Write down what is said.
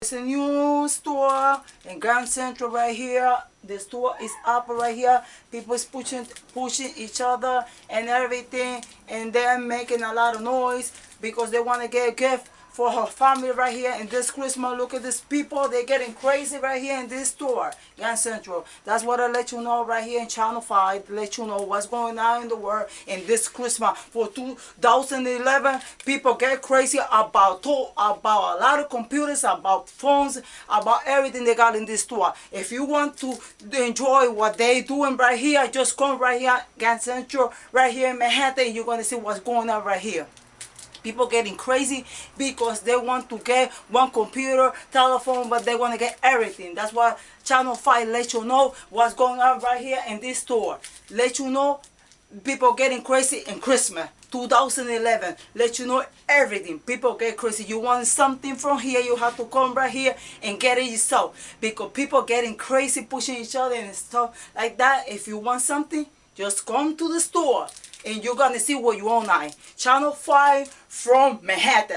It's a new store in Grand Central right here. The store is up right here. People is pushing each other and everything, and they're making a lot of noise because they want to get a gift for her family right here. And this Christmas, look at these people. They're getting crazy right here in this store, Grand Central. That's what I let you know right here in Channel 5, to let you know what's going on in the world in this Christmas. For 2011, people get crazy about a lot of computers, about phones, about everything they got in this store. If you want to enjoy what they doing right here, just come right here, Grand Central, right here in Manhattan, and you're going to see what's going on right here. People getting crazy because they want to get one computer, telephone, but they want to get everything. That's why Channel 5 let you know what's going on right here in this store. Let you know people getting crazy in Christmas 2011. Let you know everything. People get crazy. You want something from here, you have to come right here and get it yourself. Because people getting crazy, pushing each other and stuff like that. If you want something, just come to the store and you're gonna see what you own. Channel 5 from Manhattan.